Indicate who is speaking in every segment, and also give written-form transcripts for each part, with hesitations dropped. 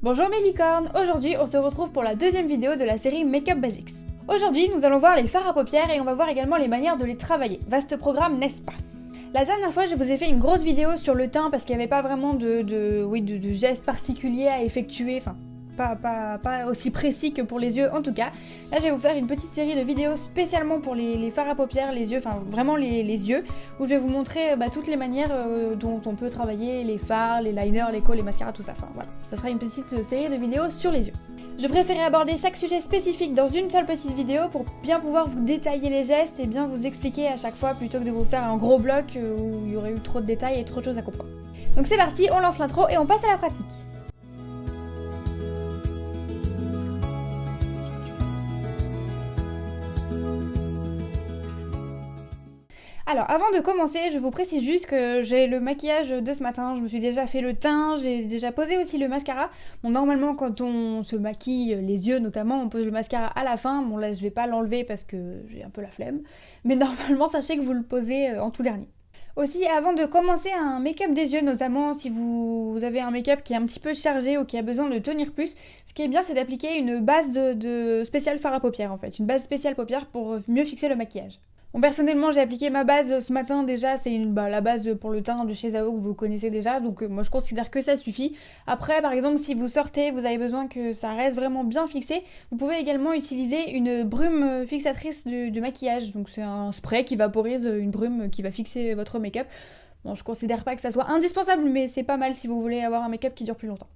Speaker 1: Bonjour mes licornes, aujourd'hui on se retrouve pour la deuxième vidéo de la série Makeup Basics. Aujourd'hui nous allons voir les fards à paupières et on va voir également les manières de les travailler. Vaste programme, n'est-ce pas? La dernière fois je vous ai fait une grosse vidéo sur le teint parce qu'il n'y avait pas vraiment de gestes particuliers à effectuer, enfin pas aussi précis que pour les yeux en tout cas. Là je vais vous faire une petite série de vidéos spécialement pour les fards à paupières, les yeux, enfin vraiment les yeux, où je vais vous montrer toutes les manières dont on peut travailler les fards, les liners, les cols, les mascaras, tout ça. Enfin voilà, ça sera une petite série de vidéos sur les yeux. Je préférais aborder chaque sujet spécifique dans une seule petite vidéo pour bien pouvoir vous détailler les gestes et bien vous expliquer à chaque fois plutôt que de vous faire un gros bloc où il y aurait eu trop de détails et trop de choses à comprendre. Donc c'est parti, on lance l'intro et on passe à la pratique. Alors avant de commencer, je vous précise juste que j'ai le maquillage de ce matin, je me suis déjà fait le teint, j'ai déjà posé aussi le mascara. Bon normalement quand on se maquille les yeux notamment, on pose le mascara à la fin. Bon là je vais pas l'enlever parce que j'ai un peu la flemme, mais normalement sachez que vous le posez en tout dernier. Aussi, avant de commencer un make-up des yeux, notamment si vous avez un make-up qui est un petit peu chargé ou qui a besoin de tenir plus, ce qui est bien c'est d'appliquer une base de spécial fard à paupières en fait, une base spéciale paupières pour mieux fixer le maquillage. Bon, personnellement, j'ai appliqué ma base ce matin déjà, c'est la base pour le teint de chez Zao que vous connaissez déjà, donc moi je considère que ça suffit. Après, par exemple, si vous sortez, vous avez besoin que ça reste vraiment bien fixé, vous pouvez également utiliser une brume fixatrice de maquillage, donc c'est un spray qui vaporise une brume qui va fixer votre make-up. Bon, je considère pas que ça soit indispensable, mais c'est pas mal si vous voulez avoir un make-up qui dure plus longtemps.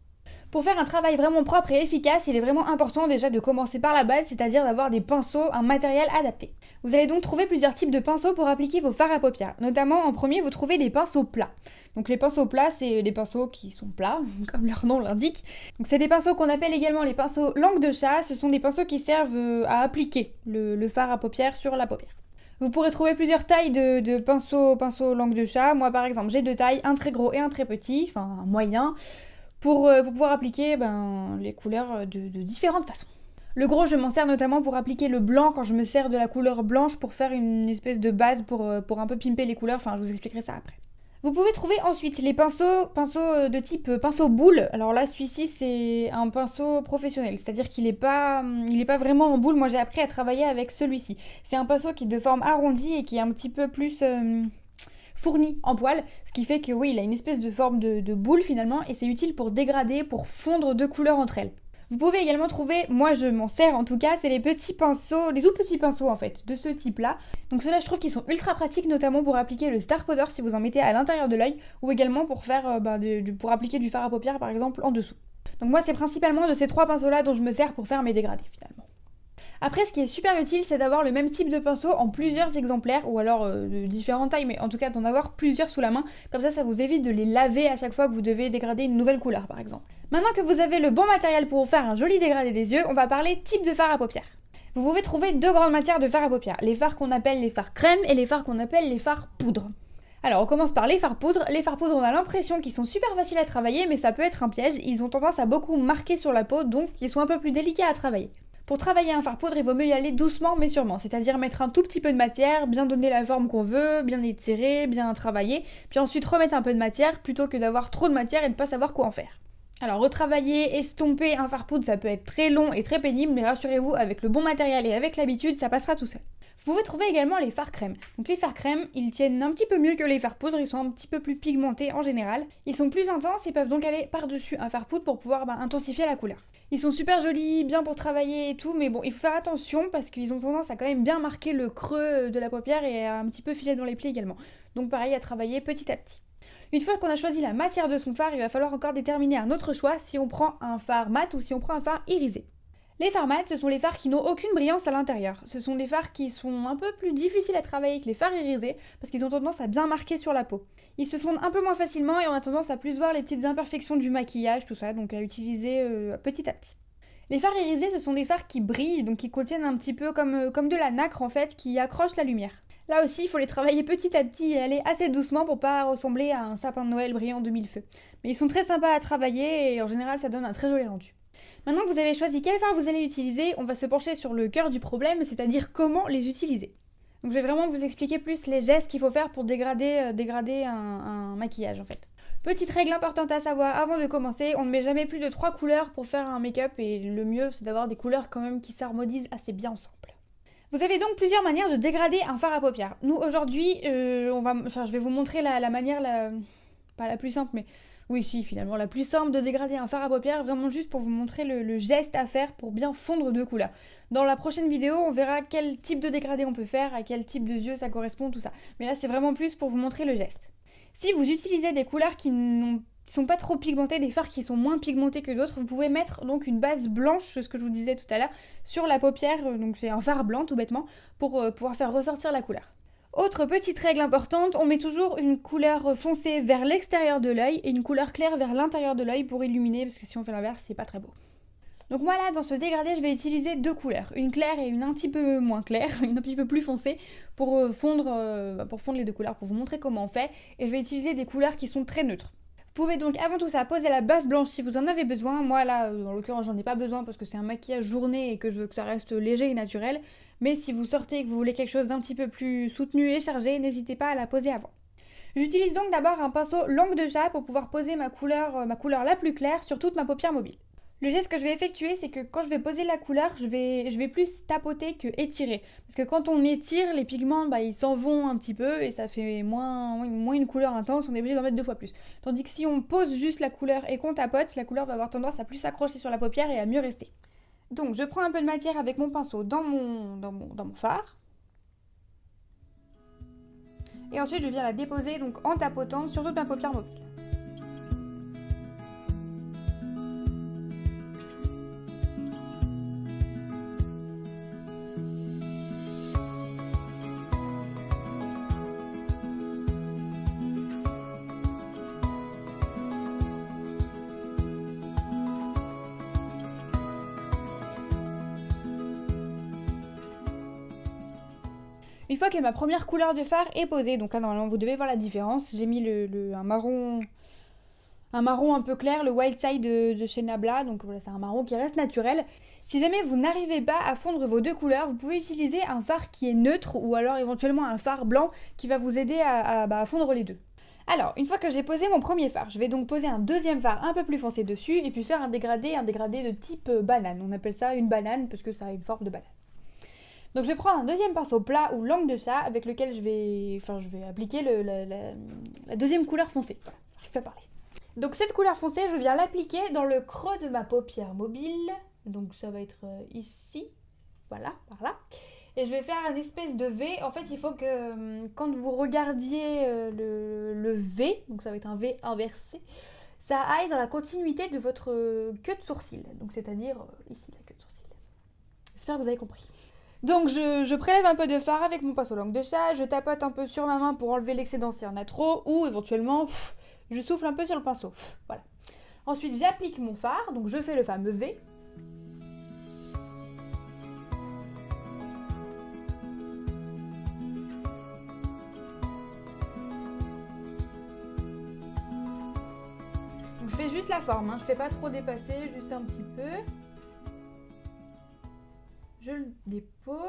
Speaker 1: Pour faire un travail vraiment propre et efficace, il est vraiment important déjà de commencer par la base, c'est-à-dire d'avoir des pinceaux, un matériel adapté. Vous allez donc trouver plusieurs types de pinceaux pour appliquer vos fards à paupières. Notamment, en premier, vous trouvez des pinceaux plats. Donc les pinceaux plats, c'est des pinceaux qui sont plats, comme leur nom l'indique. Donc c'est des pinceaux qu'on appelle également les pinceaux langue de chat. Ce sont des pinceaux qui servent à appliquer le fard à paupières sur la paupière. Vous pourrez trouver plusieurs tailles de pinceaux langue de chat. Moi par exemple, j'ai deux tailles, un très gros et un très petit, enfin un moyen. Pour pouvoir appliquer les couleurs de différentes façons. Le gros, je m'en sers notamment pour appliquer le blanc quand je me sers de la couleur blanche pour faire une espèce de base pour un peu pimper les couleurs, enfin je vous expliquerai ça après. Vous pouvez trouver ensuite les pinceaux de type pinceau boule. Alors là, celui-ci c'est un pinceau professionnel, c'est-à-dire qu'il est pas vraiment en boule. Moi j'ai appris à travailler avec celui-ci. C'est un pinceau qui est de forme arrondie et qui est un petit peu plus fourni en poil, ce qui fait que oui, il a une espèce de forme de boule finalement et c'est utile pour dégrader, pour fondre deux couleurs entre elles. Vous pouvez également trouver, moi je m'en sers en tout cas, c'est les petits pinceaux, les tout petits pinceaux en fait, de ce type là. Donc ceux-là je trouve qu'ils sont ultra pratiques notamment pour appliquer le star powder si vous en mettez à l'intérieur de l'œil ou également pour faire pour appliquer du fard à paupières par exemple en dessous. Donc moi c'est principalement de ces trois pinceaux là dont je me sers pour faire mes dégradés finalement. Après, ce qui est super utile, c'est d'avoir le même type de pinceau en plusieurs exemplaires, ou alors de différentes tailles, mais en tout cas d'en avoir plusieurs sous la main. Comme ça vous évite de les laver à chaque fois que vous devez dégrader une nouvelle couleur, par exemple. Maintenant que vous avez le bon matériel pour vous faire un joli dégradé des yeux, on va parler type de fard à paupières. Vous pouvez trouver deux grandes matières de fard à paupières, les fards qu'on appelle les fards crème et les fards qu'on appelle les fards poudre. Alors on commence par les fards poudre. Les fards poudre, on a l'impression qu'ils sont super faciles à travailler, mais ça peut être un piège. Ils ont tendance à beaucoup marquer sur la peau, donc ils sont un peu plus délicats à travailler. Pour travailler un fard poudre, il vaut mieux y aller doucement mais sûrement, c'est-à-dire mettre un tout petit peu de matière, bien donner la forme qu'on veut, bien étirer, bien travailler, puis ensuite remettre un peu de matière plutôt que d'avoir trop de matière et de pas savoir quoi en faire. Alors retravailler, estomper un fard poudre, ça peut être très long et très pénible, mais rassurez-vous, avec le bon matériel et avec l'habitude, ça passera tout seul. Vous pouvez trouver également les fards crème. Donc les fards crème, ils tiennent un petit peu mieux que les fards poudre, ils sont un petit peu plus pigmentés en général. Ils sont plus intenses et peuvent donc aller par-dessus un fard poudre pour pouvoir intensifier la couleur. Ils sont super jolis, bien pour travailler et tout, mais bon, il faut faire attention parce qu'ils ont tendance à quand même bien marquer le creux de la paupière et à un petit peu filer dans les plis également. Donc pareil, à travailler petit à petit. Une fois qu'on a choisi la matière de son fard, il va falloir encore déterminer un autre choix si on prend un fard mat ou si on prend un fard irisé. Les fards mat, ce sont les fards qui n'ont aucune brillance à l'intérieur. Ce sont des fards qui sont un peu plus difficiles à travailler que les fards irisés parce qu'ils ont tendance à bien marquer sur la peau. Ils se fondent un peu moins facilement et on a tendance à plus voir les petites imperfections du maquillage, tout ça, donc à utiliser petit à petit. Les fards irisés, ce sont des fards qui brillent, donc qui contiennent un petit peu comme de la nacre en fait, qui accrochent la lumière. Là aussi, il faut les travailler petit à petit et aller assez doucement pour pas ressembler à un sapin de Noël brillant de mille feux. Mais ils sont très sympas à travailler et en général ça donne un très joli rendu. Maintenant que vous avez choisi quel fard vous allez utiliser, on va se pencher sur le cœur du problème, c'est-à-dire comment les utiliser. Donc je vais vraiment vous expliquer plus les gestes qu'il faut faire pour dégrader un maquillage en fait. Petite règle importante à savoir avant de commencer, on ne met jamais plus de 3 couleurs pour faire un make-up et le mieux c'est d'avoir des couleurs quand même qui s'harmonisent assez bien ensemble. Vous avez donc plusieurs manières de dégrader un fard à paupières. Nous aujourd'hui, je vais vous montrer la manière, pas la plus simple, mais oui si finalement la plus simple de dégrader un fard à paupières, vraiment juste pour vous montrer le geste à faire pour bien fondre deux couleurs. Dans la prochaine vidéo, on verra quel type de dégradé on peut faire, à quel type de yeux ça correspond, tout ça. Mais là c'est vraiment plus pour vous montrer le geste. Si vous utilisez des couleurs qui sont pas trop pigmentées, des fards qui sont moins pigmentés que d'autres, vous pouvez mettre donc une base blanche, ce que je vous disais tout à l'heure, sur la paupière, donc c'est un fard blanc tout bêtement, pour pouvoir faire ressortir la couleur. Autre petite règle importante, on met toujours une couleur foncée vers l'extérieur de l'œil et une couleur claire vers l'intérieur de l'œil pour illuminer, parce que si on fait l'inverse, c'est pas très beau. Donc moi là, dans ce dégradé, je vais utiliser deux couleurs, une claire et une un petit peu moins claire, une un petit peu plus foncée, pour fondre les deux couleurs, pour vous montrer comment on fait, et je vais utiliser des couleurs qui sont très neutres. Vous pouvez donc avant tout ça poser la base blanche si vous en avez besoin. Moi là, en l'occurrence, j'en ai pas besoin parce que c'est un maquillage journée et que je veux que ça reste léger et naturel. Mais si vous sortez et que vous voulez quelque chose d'un petit peu plus soutenu et chargé, n'hésitez pas à la poser avant. J'utilise donc d'abord un pinceau langue de chat pour pouvoir poser ma couleur la plus claire sur toute ma paupière mobile. Le geste que je vais effectuer, c'est que quand je vais poser la couleur, je vais plus tapoter que étirer. Parce que quand on étire, les pigments, ils s'en vont un petit peu et ça fait moins une couleur intense, on est obligé d'en mettre 2 fois plus. Tandis que si on pose juste la couleur et qu'on tapote, la couleur va avoir tendance à plus s'accrocher sur la paupière et à mieux rester. Donc je prends un peu de matière avec mon pinceau dans mon fard. Et ensuite je viens la déposer donc en tapotant sur toute ma paupière mobile. Une fois que ma première couleur de fard est posée, donc là normalement vous devez voir la différence, j'ai mis un marron un peu clair, le Wild Side de chez Nabla, donc voilà c'est un marron qui reste naturel. Si jamais vous n'arrivez pas à fondre vos deux couleurs, vous pouvez utiliser un fard qui est neutre ou alors éventuellement un fard blanc qui va vous aider à fondre les deux. Alors, une fois que j'ai posé mon premier fard, je vais donc poser un deuxième fard un peu plus foncé dessus et puis faire un dégradé de type banane. On appelle ça une banane parce que ça a une forme de banane. Donc je vais prendre un deuxième pinceau plat ou langue de chat avec lequel je vais appliquer la deuxième couleur foncée. Voilà, je fais parler. Donc cette couleur foncée, je viens l'appliquer dans le creux de ma paupière mobile. Donc ça va être ici, voilà, par là. Et je vais faire une espèce de V. En fait, il faut que quand vous regardiez le V, donc ça va être un V inversé, ça aille dans la continuité de votre queue de sourcil. Donc c'est-à-dire ici, la queue de sourcil. J'espère que vous avez compris. Donc je prélève un peu de fard avec mon pinceau langue de chat, je tapote un peu sur ma main pour enlever l'excédent s'il y en a trop, ou éventuellement je souffle un peu sur le pinceau. Voilà. Ensuite j'applique mon fard, donc je fais le fameux V. Donc je fais juste la forme, je fais pas trop dépasser, juste un petit peu. Je le dépose.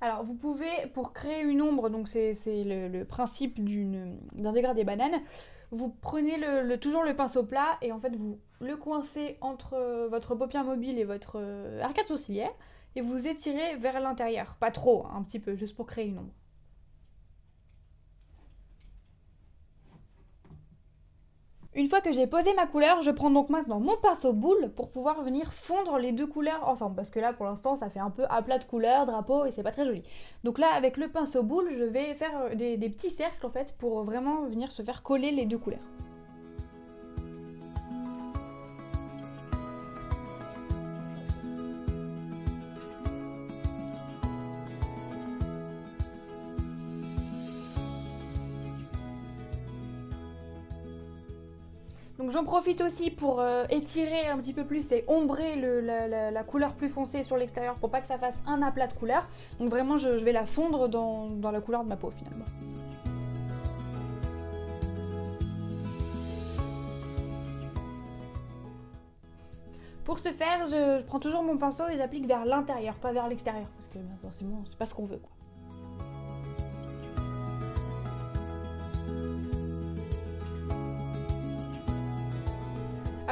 Speaker 1: Alors vous pouvez, pour créer une ombre, donc c'est le principe d'un dégradé banane, vous prenez toujours le pinceau plat et en fait vous le coincez entre votre paupière mobile et votre arcade sourcilière et vous étirez vers l'intérieur. Pas trop, un petit peu, juste pour créer une ombre. Une fois que j'ai posé ma couleur, je prends donc maintenant mon pinceau boule pour pouvoir venir fondre les deux couleurs ensemble. Parce que là, pour l'instant, ça fait un peu aplat de couleurs, drapeau, et c'est pas très joli. Donc là, avec le pinceau boule, je vais faire des petits cercles en fait pour vraiment venir se faire coller les deux couleurs. Donc j'en profite aussi pour étirer un petit peu plus et ombrer la couleur plus foncée sur l'extérieur pour pas que ça fasse un aplat de couleur. Donc vraiment je vais la fondre dans la couleur de ma peau finalement. Pour ce faire, je prends toujours mon pinceau et j'applique vers l'intérieur, pas vers l'extérieur, parce que forcément c'est pas ce qu'on veut quoi.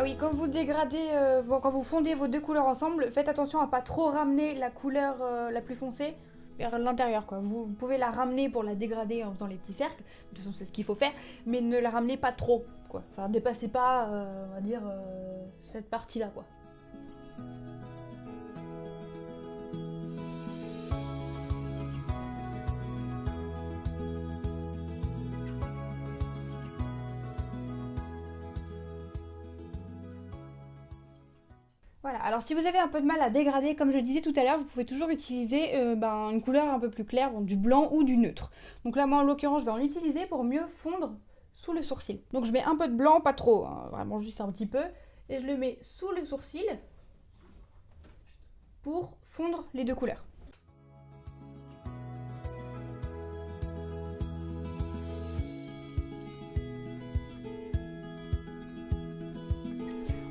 Speaker 1: oui, quand vous dégradez, quand vous fondez vos deux couleurs ensemble, faites attention à pas trop ramener la couleur la plus foncée vers l'intérieur, quoi. Vous pouvez la ramener pour la dégrader en faisant les petits cercles, de toute façon c'est ce qu'il faut faire, mais ne la ramenez pas trop, quoi. Enfin, dépassez pas, on va dire, cette partie-là, quoi. Voilà, alors si vous avez un peu de mal à dégrader, comme je le disais tout à l'heure, vous pouvez toujours utiliser une couleur un peu plus claire, donc du blanc ou du neutre. Donc là, moi en l'occurrence, je vais en utiliser pour mieux fondre sous le sourcil. Donc je mets un peu de blanc, pas trop, hein, vraiment juste un petit peu, et je le mets sous le sourcil pour fondre les deux couleurs.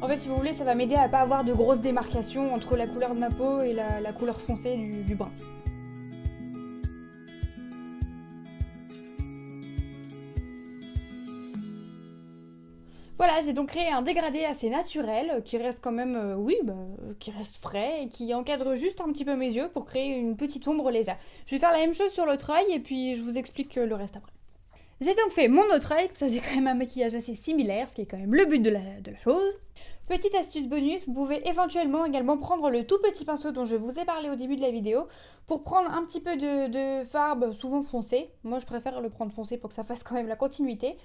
Speaker 1: En fait, si vous voulez, ça va m'aider à pas avoir de grosses démarcations entre la couleur de ma peau et la couleur foncée du brun. Voilà, j'ai donc créé un dégradé assez naturel, qui reste quand même, qui reste frais et qui encadre juste un petit peu mes yeux pour créer une petite ombre légère. Je vais faire la même chose sur l'autre œil et puis je vous explique le reste après. J'ai donc fait mon autre œil, comme ça j'ai quand même un maquillage assez similaire, ce qui est quand même le but de la chose. Petite astuce bonus, vous pouvez éventuellement également prendre le tout petit pinceau dont je vous ai parlé au début de la vidéo pour prendre un petit peu de farbe, souvent foncée. Moi je préfère le prendre foncé pour que ça fasse quand même la continuité.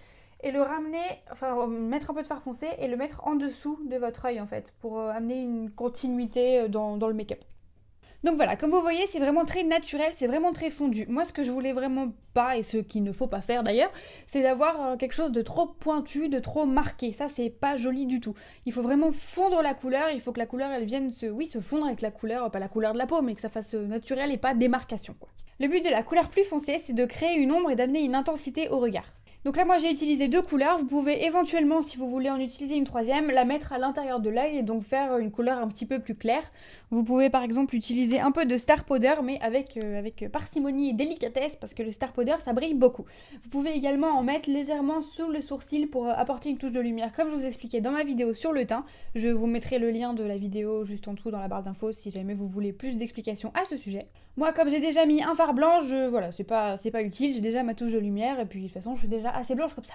Speaker 1: Et le ramener, enfin mettre un peu de fard foncé et le mettre en dessous de votre œil en fait, pour amener une continuité dans le make-up. Donc voilà, comme vous voyez, c'est vraiment très naturel, c'est vraiment très fondu. Moi, ce que je voulais vraiment pas, et ce qu'il ne faut pas faire d'ailleurs, c'est d'avoir quelque chose de trop pointu, de trop marqué. Ça, c'est pas joli du tout. Il faut vraiment fondre la couleur, il faut que la couleur, elle vienne se fondre avec la couleur, pas la couleur de la peau, mais que ça fasse naturel et pas démarcation, quoi. Le but de la couleur plus foncée, c'est de créer une ombre et d'amener une intensité au regard. Donc là, moi, j'ai utilisé deux couleurs. Vous pouvez éventuellement, si vous voulez en utiliser une troisième, la mettre à l'intérieur de l'œil et donc faire une couleur un petit peu plus claire. Vous pouvez par exemple utiliser un peu de Star Powder, mais avec parcimonie et délicatesse, parce que le Star Powder, ça brille beaucoup. Vous pouvez également en mettre légèrement sous le sourcil pour apporter une touche de lumière, comme je vous expliquais dans ma vidéo sur le teint. Je vous mettrai le lien de la vidéo juste en dessous dans la barre d'infos si jamais vous voulez plus d'explications à ce sujet. Moi, comme j'ai déjà mis un fard blanc, voilà, c'est pas utile, j'ai déjà ma touche de lumière, et puis de toute façon, je suis déjà assez blanche comme ça.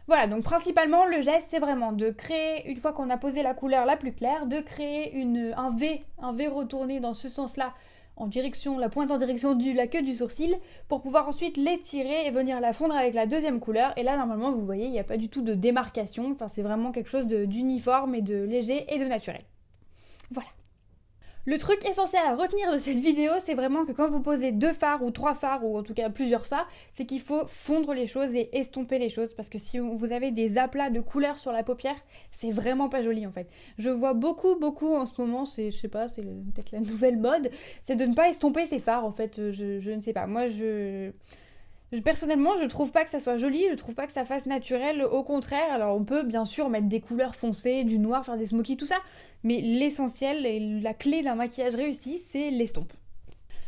Speaker 1: Voilà, donc principalement, le geste, c'est vraiment de créer, une fois qu'on a posé la couleur la plus claire, de créer un V retourné dans ce sens-là, la pointe en direction de la queue du sourcil, pour pouvoir ensuite l'étirer et venir la fondre avec la deuxième couleur. Et là, normalement, vous voyez, il n'y a pas du tout de démarcation, enfin, c'est vraiment quelque chose d'uniforme et de léger et de naturel. Voilà. Le truc essentiel à retenir de cette vidéo, c'est vraiment que quand vous posez 2 fards ou 3 fards, ou en tout cas plusieurs fards, c'est qu'il faut fondre les choses et estomper les choses, parce que si vous avez des aplats de couleurs sur la paupière, c'est vraiment pas joli en fait. Je vois beaucoup en ce moment, je sais pas, c'est peut-être la nouvelle mode, c'est de ne pas estomper ses fards en fait, je ne sais pas. Moi personnellement, je trouve pas que ça soit joli, je trouve pas que ça fasse naturel, au contraire. Alors on peut bien sûr mettre des couleurs foncées, du noir, faire des smokies, tout ça, mais l'essentiel et la clé d'un maquillage réussi, c'est l'estompe.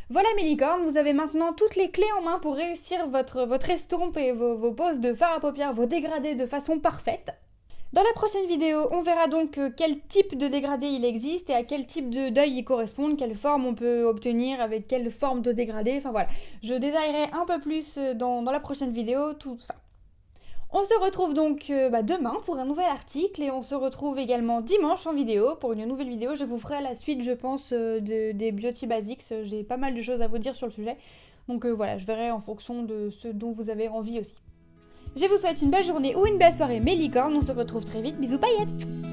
Speaker 1: Voilà mes licornes, vous avez maintenant toutes les clés en main pour réussir votre estompe et vos poses de fard à paupières, vos dégradés de façon parfaite. Dans la prochaine vidéo, on verra donc quel type de dégradé il existe et à quel type d'œil il correspond, quelle forme on peut obtenir, avec quelle forme de dégradé, enfin voilà. Je détaillerai un peu plus dans la prochaine vidéo tout ça. On se retrouve donc demain pour un nouvel article et on se retrouve également dimanche en vidéo pour une nouvelle vidéo. Je vous ferai la suite, je pense, des Beauty Basics. J'ai pas mal de choses à vous dire sur le sujet. Donc voilà, je verrai en fonction de ce dont vous avez envie aussi. Je vous souhaite une belle journée ou une belle soirée mes licornes, on se retrouve très vite, bisous paillettes!